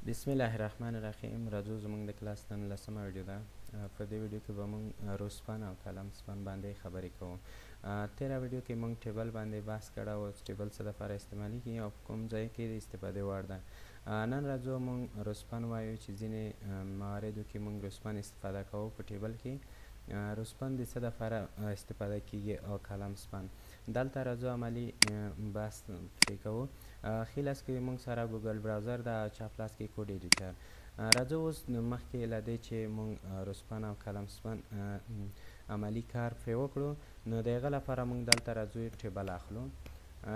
بسم الله الرحمن الرحیم. راځو زموږ د کلاس نن لسمه ویډیو ده. په دې ویډیو کې به موږ روسپن او کالم سپن باندې خبرې کوو. تیره ویډیو کې موږ ټیبل باندې بحث کړی و، ټیبل څه دپاره استعمالیږي او په کوم ځای کې د استفادې وړ ده. نن راځو موږ روسپن وایو چې ځینې مواردو کې موږ روسپن استفاده کوو په ټیبل کې. روسپن د څه دپاره استفاده کیږي او کالم سپن. دلته راځو عملی بحث پرې کوو. ښي لاس کې موږ سره ګوګل براوزر ده، چپ لاس کې کوډ ایډیټر. راځو اوس مخکې له دې چې موږ روسپن او کالم سپن عملی کار پرې وکړو، نو د هغه لپاره موږ دلته راځو ټیبل اخلو.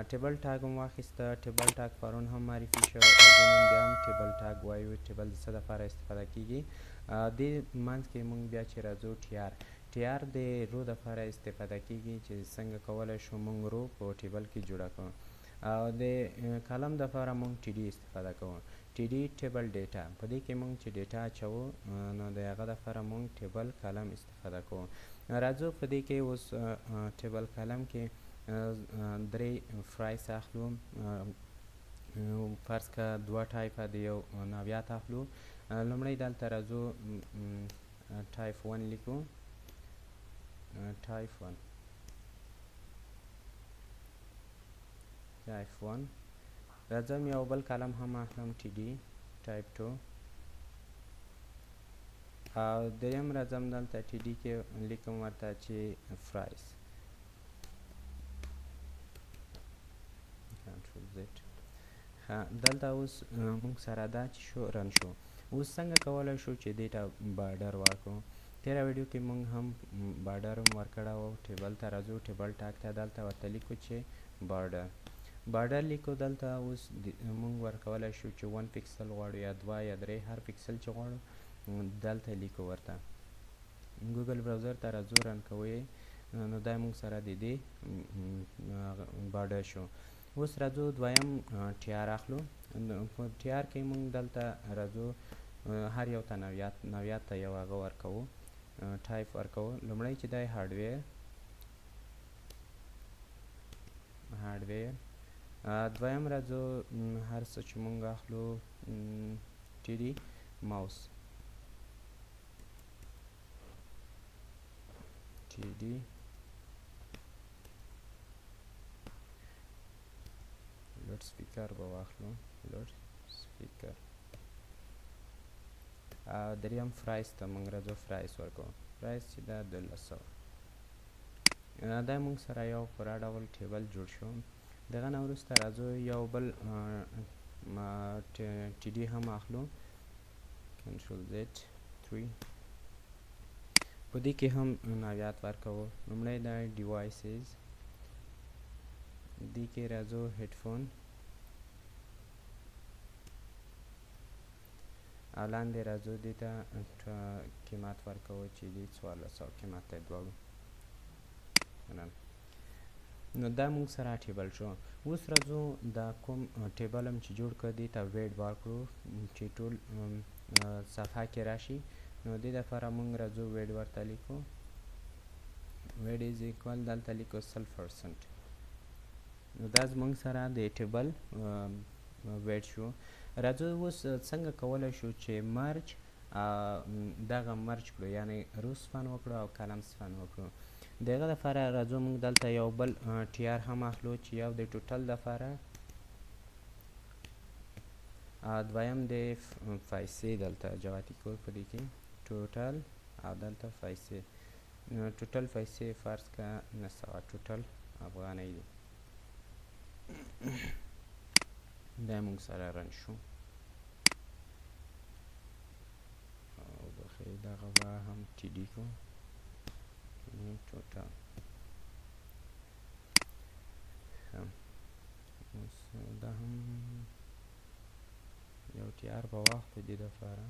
ټیبل ټاګ مو واخیسته. ټیبل ټاګ پرون هم معرفي شو او زه نن بیا هم ټیبل ټاګ وایو. ټیبل د څه دپاره استفاده کیږي؟ دې منځ کې موږ بیا چې راځو ټیار د رو دپاره استفاده کیږي چې څنګه کولی شو موږ رو په ټیبل کې جوړه کړو. او د کالم دپاره موږ ټي ډي استفاده کوو. ټي ډي ټیبل ډیټا، په دې کې موږ چې ډیټا اچوو نو د هغه دپاره موږ ټیبل کالم استفاده کوو. راځو په دې کې اوس ټیبل کالم کې درې فرایس اخلو. فرض که دوه ټایپه د یو نوعیت اخلو. لومړی دلته راځو ټایپ 1 لیکو. ټایپ 1 راځم یو بل کالم هم اخلم ټي ډي ټایپ 2 او دریم راځم دلته ټي ډي کې لیکم ورته چې فرایس. کنټرول زد. دلته اوس موږ سره دا چې شو رن شو. اوس څنګه کولی شو چې دې ته بارډر ورکړو؟ تیره ویډیو کې موږ هم بارډر هم ورکړی و. ټیبل ته راځو، ټیبل ټاګ ته دلته ورته لیکو چې بارډر لیکو. دلته اوس موږ ورکولی شو چې 1 پکسل غواړو یا 2 یا 3 هر پکسل چې غواړو دلته لیکو ورته. ګوګل براوزر ته راځو، رن کوو نو دا موږ سره د دې بارډر شو. اوس راځو دویم ټیار اخلو. په ټیار کې موږ دلته راځو هر یو ته نوعیت ته یو هغه ورکوو، ټایپ ورکوو. لومړی چې دی هارډویر، دویم راځو هر څه چې موږ اخلو ټي ډي ماوس، ټي ډي لوډ سپیکر به واخلو، لوډ سپیکر. دریم فرایس ته موږ راځو، فرایس ورکوو. فرایس چې دا 1200. دا موږ سره یو پوره ډول ټیبل جوړ شو. دغه نه وروسته راځو یو بل ټي ډي هم اخلو، کنټرول زد 3. په دې کې هم نوعیت ورکوو. لومړی دا ډیوایسز، دې کې راځو هیډفون او لاندې راځو دې ته قیمت ورکوو چې دې 1400 قیمت ته دواړو. نو دا موږ سره ټیبل شو. اوس راځو دا کوم ټیبل هم چې جوړ کړ دې ته ویډ ورکړو چې ټول صفحه کې راشي. نو دې دپاره موږ راځو ویډ ورته لیکو. ویډ از ایکوال دلته لیکو 100%. نو دا زموږ سره د ټیبل ویډ شو. راځو اوس څنګه کولی شو چې مرج دغه مرج کړو، یعنی روسپن وکړو او کالم سپن وکړو. د هغه دپاره راځو موږ دلته یو بل ټیار هم اخلو چې یو د ټوټل دپاره، دویم د پیسې دلته جواتي کول په دې کې ټوټل او دلته پیسې. ټوټل پیسې فرض که 900 ټوټل افغانۍ دي. دا موږ سره رن شو. او بخیر دغه به هم ټي ډي کو ټوټل. اوس دا هم یو ټیار به واخلو دې دپاره.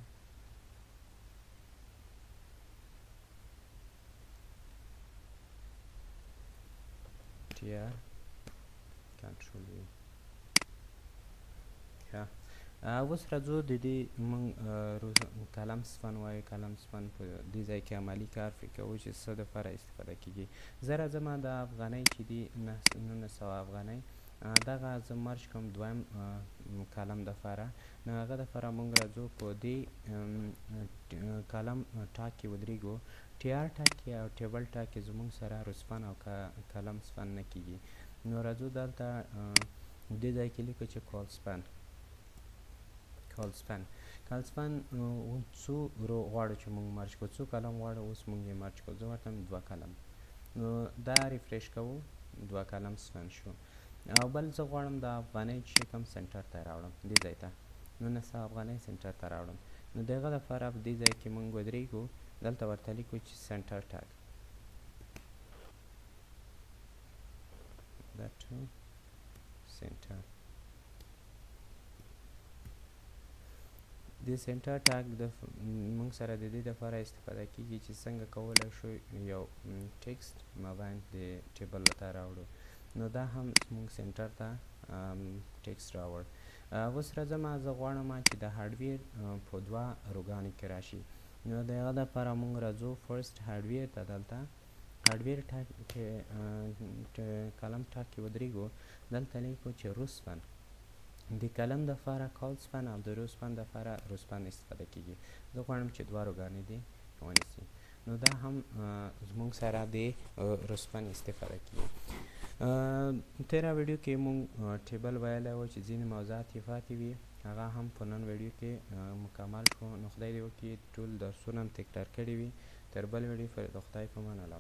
ټیار کنټرول وي. اوس راځو د دې موږ کالم سپن وایو. کالم سپن په دې ځای کې عملي کار پرې کوو چې څه دپاره استفاده کیږي. زه راځم د افغانۍ چې دي 900 افغانۍ دغه زه مرج کوم دویم کالم دپاره. نو هغه دپاره موږ راځو په دې کالم ټاک کې ودرېږو. ټي آر ټاک کې او ټیبل ټاک کې زموږ سره روسپن او کالم سپن نه کېږي. نو راځو دلته دې ځای کې لیکو چې کالسپن څو رو غواړو چې موږ مرج کړو، څو کالم غواړو اوس موږ یې مرج کړو. زه ورته 2 کالم. نو دا ریفریش کوو 2 کالم سپن شو. او بل زه غواړم د افغانۍ چې کوم سنټر ته راوړم دې ځای ته 1900 افغانۍ سنټر ته راوړم. نو د هغه دپاره په دې ځای کې موږ ودرېږو، دلته ورته لیکو چې سنټر ټاګ سنټر. د سنټر ټاګ موږ سره د دې دپاره استفاده کیږي چې څنګه کولی شو یو ټکسټ مابین د ټیبل ته راوړو. نو دا هم موږ سنټر ته ټکسټ راوړ. اوس راځم زه غواړم چې د هارډویر په 2 روګانو کې راشي. نو د هغه دپاره موږ راځو فرست هارډویر ته، دلته هارډویر ټاک کې کالم ټاک کې ودرېږو، دلته لیکو چې روسپن. د کالم دپاره کالسپن او د روسپن دپاره روسپن استفاده کیږي. زه غواړم چې 2 روګانې دې ونیسي. نو دا هم زموږ سره د روسپن استفاده کیږي. تیره ویډیو کې موږ ټیبل ویلی و چې ځینې موضوعات یې پاتې وي، هغه هم په نن ویډیو کې مکمل شو. نو خدای دې وکړي ټول درسونه هم تکرار کړي وي. تر بل ویډیو پورې د خدای په امان الله.